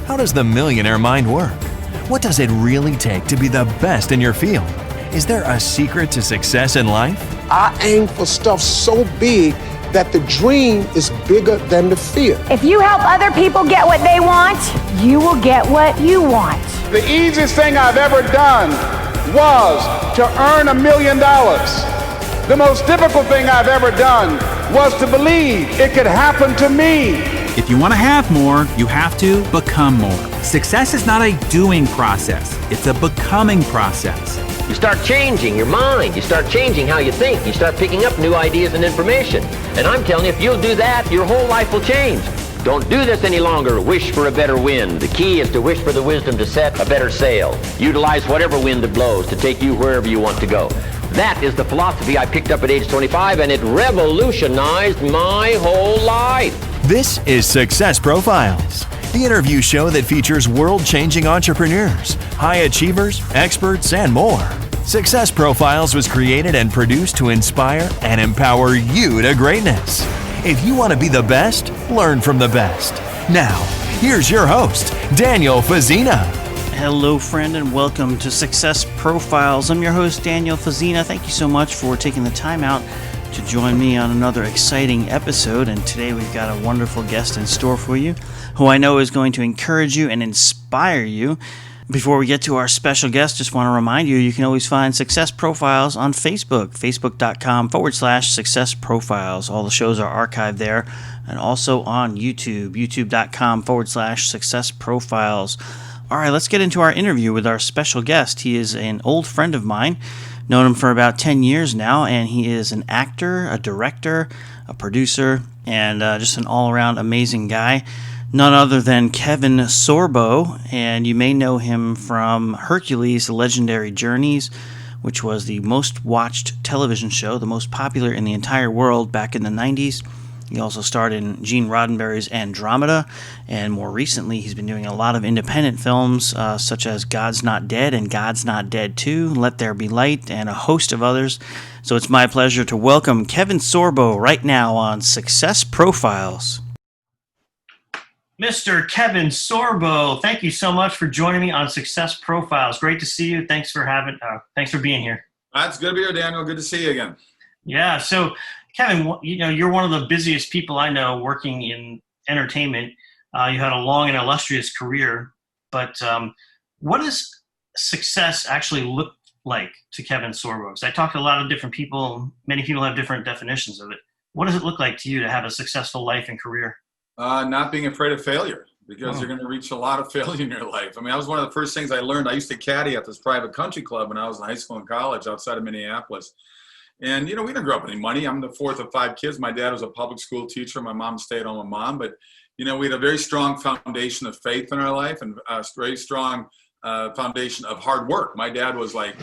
How does the millionaire mind work? What does it really take to be the best in your field? Is there a secret to success in life? I aim for stuff so big that the dream is bigger than the fear. If you help other people get what they want, you will get what you want. The easiest thing I've ever done was to earn $1 million. The most difficult thing I've ever done was to believe it could happen to me. If you want to have more, you have to become more. Success is not a doing process, it's a becoming process. You start changing your mind. You start changing how you think. You start picking up new ideas and information. And I'm telling you, if you'll do that, your whole life will change. Don't do this any longer. Wish for a better wind. The key is to wish for the wisdom to set a better sail. Utilize whatever wind it blows to take you wherever you want to go. That is the philosophy I picked up at age 25, and it revolutionized my whole life. This is Success Profiles, the interview show that features world-changing entrepreneurs, high achievers, experts, and more. Success Profiles was created and produced to inspire and empower you to greatness. If you want to be the best, learn from the best. Now, here's your host, Daniel Fazina. Hello, friend, and welcome to Success Profiles. I'm your host, Daniel Fazina. Thank you so much for taking the time out to join me on another exciting episode. And today we've got a wonderful guest in store for you, who I know is going to encourage you and inspire you. Before we get to our special guest, just want to remind you, you can always find Success Profiles on Facebook, facebook.com/Success Profiles. All the shows are archived there, and also on YouTube, youtube.com/Success Profiles. All right, let's get into our interview with our special guest. He is an old friend of mine, known him for about 10 years now, and he is an actor, a director, a producer, and just an all-around amazing guy. None other than Kevin Sorbo, and you may know him from Hercules, The Legendary Journeys, which was the most watched television show, the most popular in the entire world back in the 90s. He also starred in Gene Roddenberry's Andromeda, and more recently he's been doing a lot of independent films such as God's Not Dead and God's Not Dead 2, Let There Be Light, and a host of others. So it's my pleasure to welcome Kevin Sorbo right now on Success Profiles. Mr. Kevin Sorbo, thank you so much for joining me on Success Profiles. Great to see you. Thanks for being here. It's good to be here, Daniel. Good to see you again. Yeah. So, Kevin, you're one of the busiest people I know working in entertainment. You had a long and illustrious career, but what does success actually look like to Kevin Sorbo? Because I talked to a lot of different people. Many people have different definitions of it. What does it look like to you to have a successful life and career? Not being afraid of failure, because you're going to reach a lot of failure in your life. I mean, that was one of the first things I learned. I used to caddy at this private country club when I was in high school and college outside of Minneapolis. And, we didn't grow up with any money. I'm the fourth of five kids. My dad was a public school teacher. My mom stayed home with mom. But, we had a very strong foundation of faith in our life and a very strong foundation of hard work. My dad was like,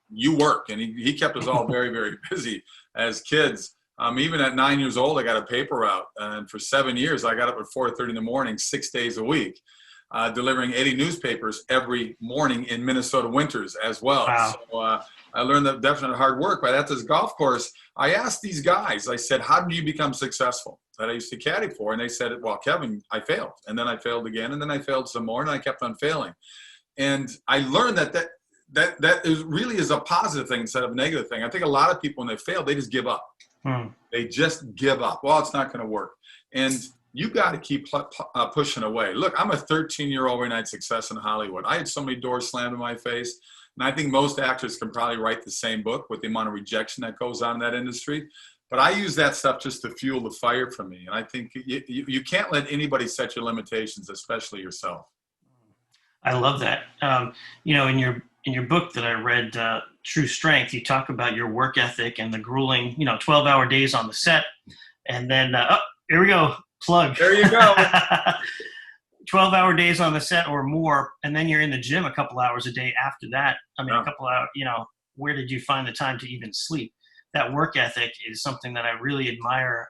you work. And he kept us all very, very busy as kids. Even at 9 years old, I got a paper route. And for 7 years, I got up at 4:30 in the morning, 6 days a week, delivering 80 newspapers every morning in Minnesota winters as well. Wow. So I learned the definition of hard work. But at this golf course, I asked these guys, I said, how do you become successful? That I used to caddy for. And they said, well, Kevin, I failed. And then I failed again. And then I failed some more. And I kept on failing. And I learned that really is a positive thing instead of a negative thing. I think a lot of people, when they fail, they just give up. They just give up. Well, it's not going to work. And you got to keep pushing away. Look, I'm a 13-year overnight success in Hollywood. I had so many doors slammed in my face. And I think most actors can probably write the same book with the amount of rejection that goes on in that industry. But I use that stuff just to fuel the fire for me. And I think you can't let anybody set your limitations, especially yourself. I love that. In your book that I read, True Strength, you talk about your work ethic and the grueling, 12-hour days on the set. And then, here we go, plug. There you go. 12-hour days on the set or more, and then you're in the gym a couple hours a day after that. I mean, a couple hours, where did you find the time to even sleep? That work ethic is something that I really admire.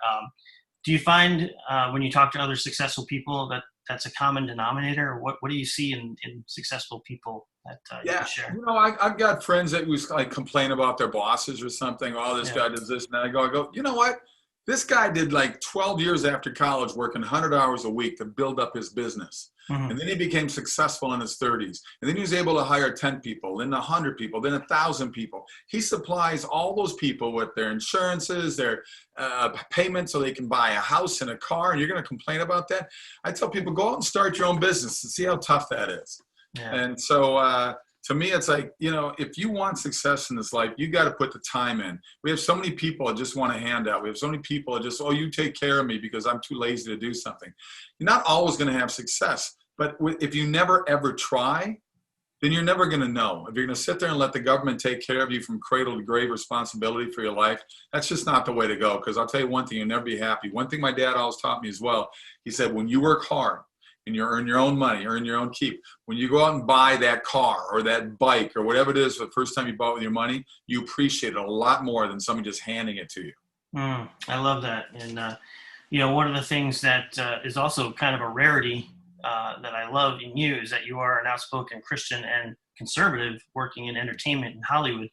Do you find when you talk to other successful people that that's a common denominator? Or what do you see in successful people that you can share? I've got friends that was like complain about their bosses or something. Oh, this guy does this, and I go, you know what? This guy did like 12 years after college, working 100 hours a week to build up his business. Mm-hmm. And then he became successful in his 30s. And then he was able to hire 10 people, then 100 people, then 1,000 people. He supplies all those people with their insurances, their payments so they can buy a house and a car. And you're going to complain about that? I tell people, go out and start your own business and see how tough that is. Yeah. And so to me, it's like, you know, if you want success in this life, you got to put the time in. We have so many people that just want a handout. We have so many people that just, oh, you take care of me because I'm too lazy to do something. You're not always going to have success. But if you never, ever try, then you're never going to know. If you're going to sit there and let the government take care of you from cradle to grave responsibility for your life, that's just not the way to go. Because I'll tell you one thing, you'll never be happy. One thing my dad always taught me as well, he said, when you work hard, and you earn your own money, earn your own keep. When you go out and buy that car or that bike or whatever it is for the first time you bought with your money, you appreciate it a lot more than somebody just handing it to you. I love that. And, you know, one of the things that is also kind of a rarity that I love in you is that you are an outspoken Christian and conservative working in entertainment in Hollywood.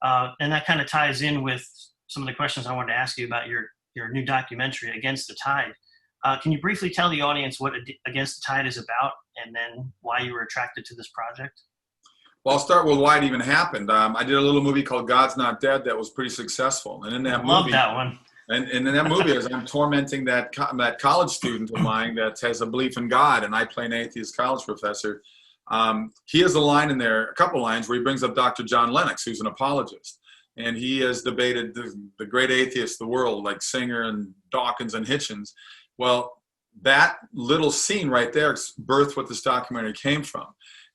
And that kind of ties in with some of the questions I wanted to ask you about your new documentary, Against the Tide. Can you briefly tell the audience what Against the Tide is about and then why you were attracted to this project? Well, I'll start with why it even happened. I did a little movie called God's Not Dead that was pretty successful. And in that movie, love that one. And in that movie, as I'm tormenting that college student of mine that has a belief in God, and I play an atheist college professor, he has a line in there, a couple lines, where he brings up Dr. John Lennox, who's an apologist. And he has debated the great atheists of the world, like Singer and Dawkins and Hitchens. Well, that little scene right there birthed what this documentary came from.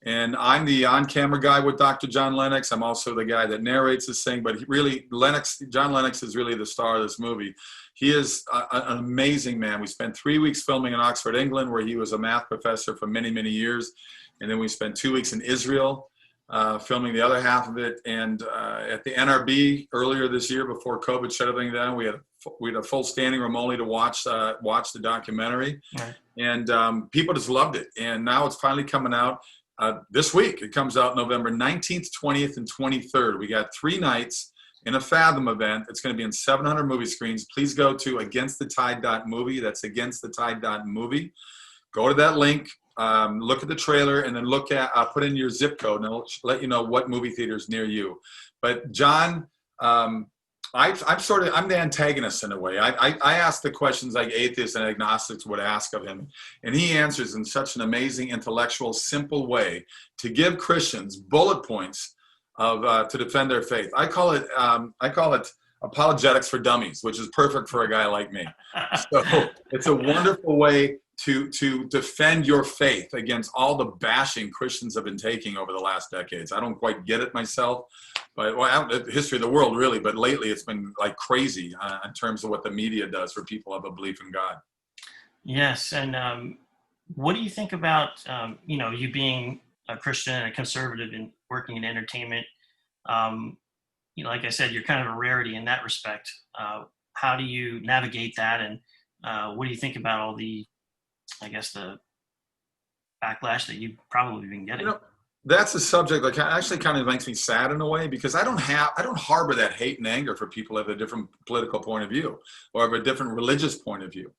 And I'm the on-camera guy with Dr. John Lennox. I'm also the guy that narrates this thing. But John Lennox is really the star of this movie. He is an amazing man. We spent 3 weeks filming in Oxford, England, where he was a math professor for many, many years. And then we spent 2 weeks in Israel filming the other half of it. And at the NRB earlier this year, before COVID shut everything down, we had a full standing room only to watch the documentary. Right. And people just loved it. And now it's finally coming out this week. It comes out November 19th, 20th, and 23rd. We got 3 nights in a Fathom event. It's going to be in 700 movie screens. Please go to againstthetide.movie. That's againstthetide.movie. Go to that link. Look at the trailer and then put in your zip code and it'll let you know what movie theater's near you. But John, I'm the antagonist in a way. I ask the questions like atheists and agnostics would ask of him, and he answers in such an amazing, intellectual, simple way to give Christians bullet points to defend their faith. I call it apologetics for dummies, which is perfect for a guy like me. So it's a wonderful way to defend your faith against all the bashing Christians have been taking over the last decades. I don't quite get it myself, but the history of the world really, but lately it's been like crazy in terms of what the media does for people who have a belief in God. Yes. And what do you think about, you being a Christian and a conservative and working in entertainment? Like I said, you're kind of a rarity in that respect. How do you navigate that? And what do you think about all the backlash that you've probably been getting? That's a subject that actually kind of makes me sad in a way, because I don't harbor that hate and anger for people who have a different political point of view or have a different religious point of view.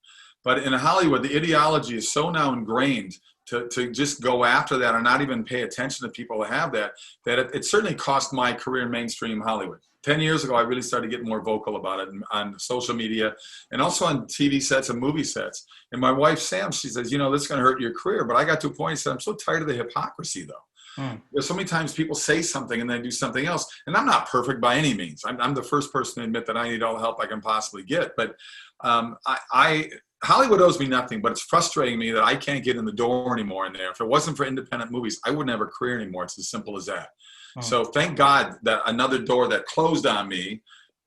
But in Hollywood, the ideology is so now ingrained to just go after that or not even pay attention to people who have that it certainly cost my career in mainstream Hollywood. 10 years ago, I really started getting more vocal about it on social media and also on TV sets and movie sets. And my wife, Sam, she says, this is going to hurt your career. But I got to a point, I said, I'm so tired of the hypocrisy, though. There's so many times people say something and then do something else. And I'm not perfect by any means. I'm the first person to admit that I need all the help I can possibly get. But Hollywood owes me nothing, but it's frustrating me that I can't get in the door anymore in there. If it wasn't for independent movies, I wouldn't have a career anymore. It's as simple as that. So thank God that another door that closed on me,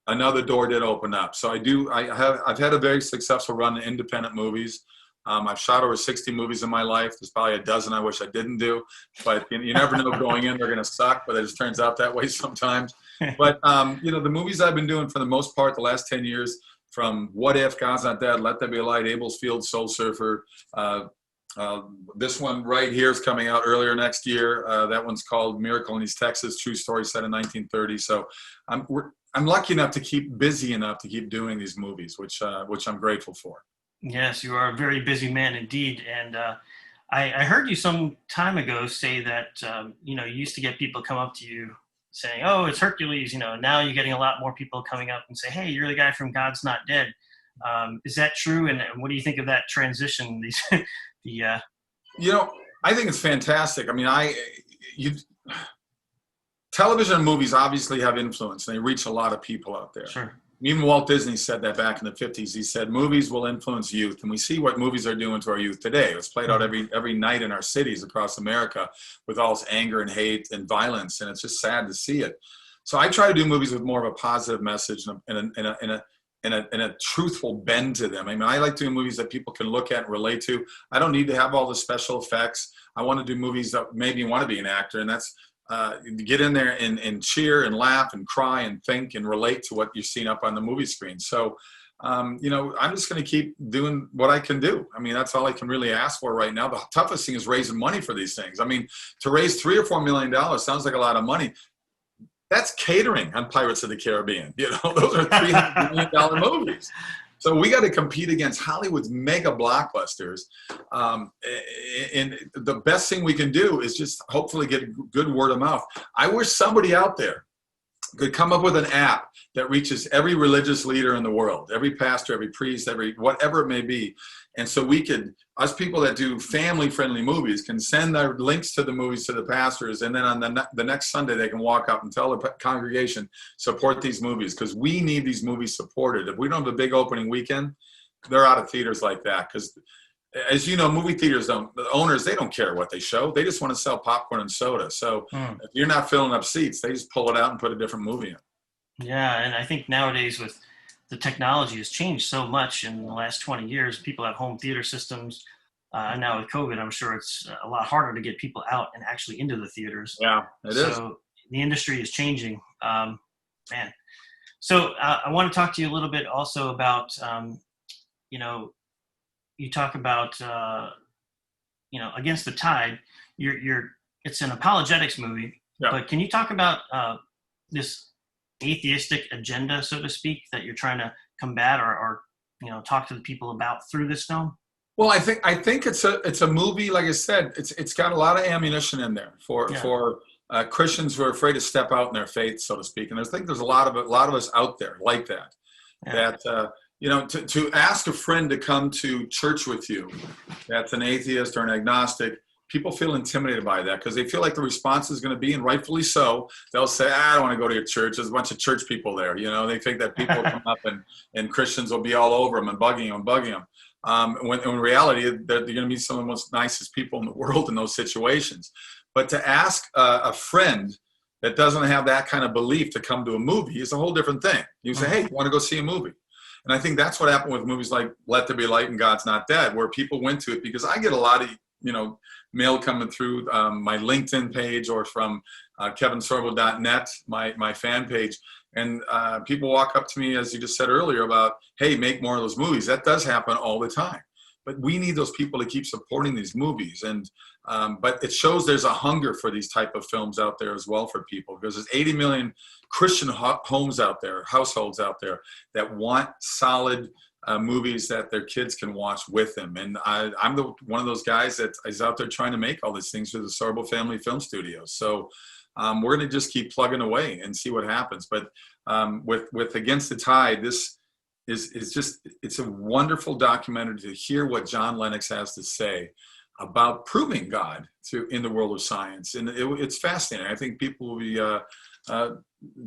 another door did open up. So I've had a very successful run in independent movies. I've shot over 60 movies in my life. There's probably a dozen I wish I didn't do, but you never know going in, they're going to suck, but it just turns out that way sometimes. But, the movies I've been doing for the most part, the last 10 years, from What If, God's Not Dead, Let There Be a Light, Abel's Field, Soul Surfer. This one right here is coming out earlier next year. That one's called Miracle in East Texas, true story set in 1930. So I'm lucky enough to keep busy enough to keep doing these movies, which I'm grateful for. Yes, you are a very busy man indeed. And I heard you some time ago say that, you used to get people come up to you saying, oh, it's Hercules, now you're getting a lot more people coming up and say, hey, you're the guy from God's Not Dead. Is that true? And what do you think of that transition? I think it's fantastic. I mean, television and movies obviously have influence, and they reach a lot of people out there. Sure. Even Walt Disney said that back in the 50s. He said, movies will influence youth. And we see what movies are doing to our youth today. It's played out every night in our cities across America with all this anger and hate and violence. And it's just sad to see it. So I try to do movies with more of a positive message and a truthful bend to them. I mean, I like doing movies that people can look at and relate to. I don't need to have all the special effects. I want to do movies that maybe you want to be an actor. And that's, get in there and cheer and laugh and cry and think and relate to what you're seeing up on the movie screen. So, I'm just going to keep doing what I can do. I mean, that's all I can really ask for right now. The toughest thing is raising money for these things. I mean, to raise $3 or $4 million sounds like a lot of money. That's catering on Pirates of the Caribbean. Those are $300 million movies. So we got to compete against Hollywood's mega blockbusters. And the best thing we can do is just hopefully get good word of mouth. I wish somebody out there could come up with an app that reaches every religious leader in the world, every pastor, every priest, every whatever it may be. And so we could, us people that do family-friendly movies can send their links to the movies to the pastors, and then on the next Sunday they can walk up and tell the congregation, support these movies, because we need these movies supported. If we don't have a big opening weekend, they're out of theaters like that. Because as you know, movie theaters the owners, they don't care what they show. They just want to sell popcorn and soda. So if you're not filling up seats, they just pull it out and put a different movie in. Yeah, and I think nowadays with the technology has changed so much in the last 20 years. People have home theater systems. And now with COVID, I'm sure it's a lot harder to get people out and actually into the theaters. Yeah, it is. So the industry is changing. Man. So I want to talk to you a little bit also about, you talk about, Against the Tide. It's an apologetics movie. Yeah. But can you talk about this atheistic agenda, so to speak, that you're trying to combat or talk to the people about through this film? Well, I think it's a movie. Like I said, it's got a lot of ammunition in there for Christians who are afraid to step out in their faith, so to speak. And I think there's a lot of us out there like that. Yeah. That to ask a friend to come to church with you, that's an atheist or an agnostic. People feel intimidated by that because they feel like the response is going to be, and rightfully so, they'll say, I don't want to go to your church. There's a bunch of church people there. They think that people come up and Christians will be all over them and bugging them. When in reality, they're going to be some of the most nicest people in the world in those situations. But to ask a friend that doesn't have that kind of belief to come to a movie is a whole different thing. You say, hey, you want to go see a movie? And I think that's what happened with movies like Let There Be Light and God's Not Dead, where people went to it because I get a lot of mail coming through my LinkedIn page or from kevinsorbo.net, my fan page. And people walk up to me, as you just said earlier, about, hey, make more of those movies. That does happen all the time. But we need those people to keep supporting these movies. And but it shows there's a hunger for these type of films out there as well for people, because there's 80 million Christian homes out there, households out there that want solid movies that their kids can watch with them. And I'm one of those guys that is out there trying to make all these things for the Sorbo Family Film Studios. So we're going to just keep plugging away and see what happens. But with Against the Tide, this is just, it's a wonderful documentary to hear what John Lennox has to say about proving God in the world of science. And it's fascinating. I think people will be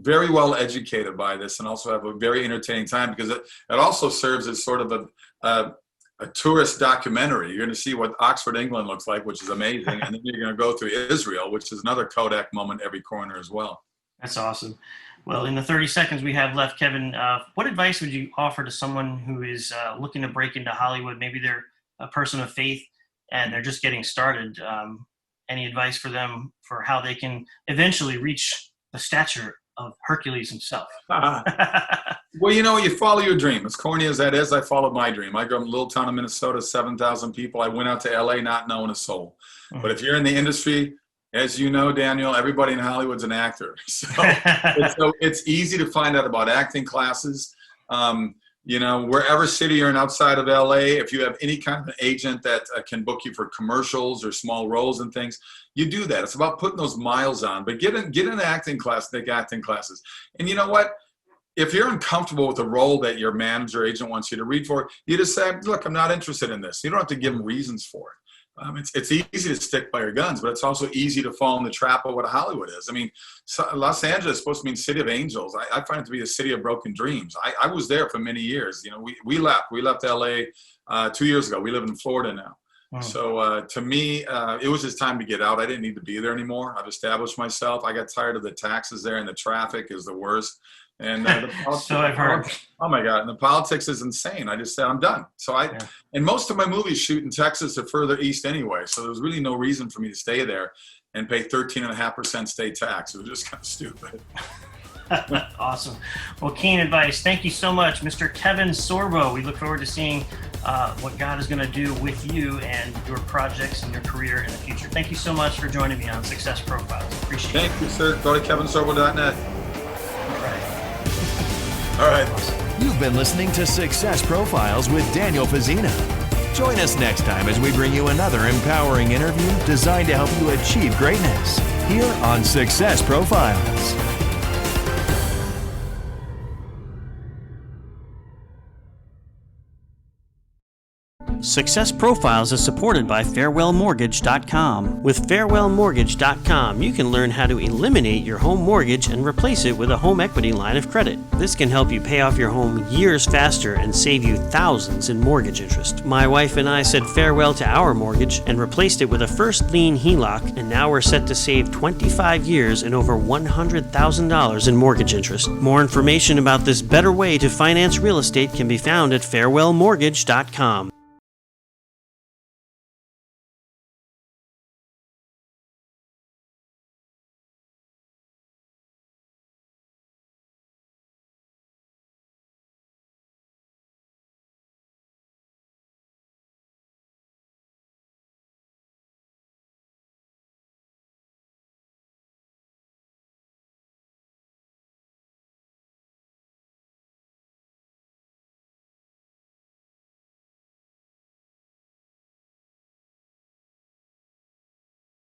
very well educated by this and also have a very entertaining time, because it also serves as sort of a tourist documentary. You're going to see what Oxford, England looks like, which is amazing. And then you're going to go through Israel, which is another Kodak moment every corner as well. That's awesome. Well, in the 30 seconds we have left, Kevin, what advice would you offer to someone who is looking to break into Hollywood? Maybe they're a person of faith and they're just getting started. Any advice for them for how they can eventually reach the stature of Hercules himself? Well, you follow your dream. As corny as that is, I followed my dream. I grew up in a little town in Minnesota, 7,000 people. I went out to LA not knowing a soul. Mm-hmm. But if you're in the industry, As you know, Daniel, everybody in Hollywood's an actor. So it's easy to find out about acting classes. Wherever city you're in outside of LA, if you have any kind of an agent that can book you for commercials or small roles and things, you do that. It's about putting those miles on. But get an acting class, take acting classes. And you know what? If you're uncomfortable with the role that your manager agent wants you to read for, you just say, look, I'm not interested in this. You don't have to give them reasons for it. It's easy to stick by your guns, but it's also easy to fall in the trap of what Hollywood is. I mean, Los Angeles is supposed to mean city of angels. I find it to be a city of broken dreams. I was there for many years. We left LA 2 years ago. We live in Florida now. Wow. So to me, it was just time to get out. I didn't need to be there anymore. I've established myself. I got tired of the taxes there, and the traffic is the worst. And the politics, so I've heard. Oh my God! And the politics is insane. I just said I'm done. So and most of my movies shoot in Texas or further east anyway. So there's really no reason for me to stay there and pay 13.5% state tax. It was just kind of stupid. Awesome. Well, keen advice. Thank you so much, Mr. Kevin Sorbo. We look forward to seeing what God is going to do with you and your projects and your career in the future. Thank you so much for joining me on Success Profiles. Appreciate it. Thank you, sir. Go to kevinsorbo.net. All right. You've been listening to Success Profiles with Daniel Fazzina. Join us next time as we bring you another empowering interview designed to help you achieve greatness here on Success Profiles. Success Profiles is supported by FarewellMortgage.com. With FarewellMortgage.com, you can learn how to eliminate your home mortgage and replace it with a home equity line of credit. This can help you pay off your home years faster and save you thousands in mortgage interest. My wife and I said farewell to our mortgage and replaced it with a first lien HELOC, and now we're set to save 25 years and over $100,000 in mortgage interest. More information about this better way to finance real estate can be found at FarewellMortgage.com.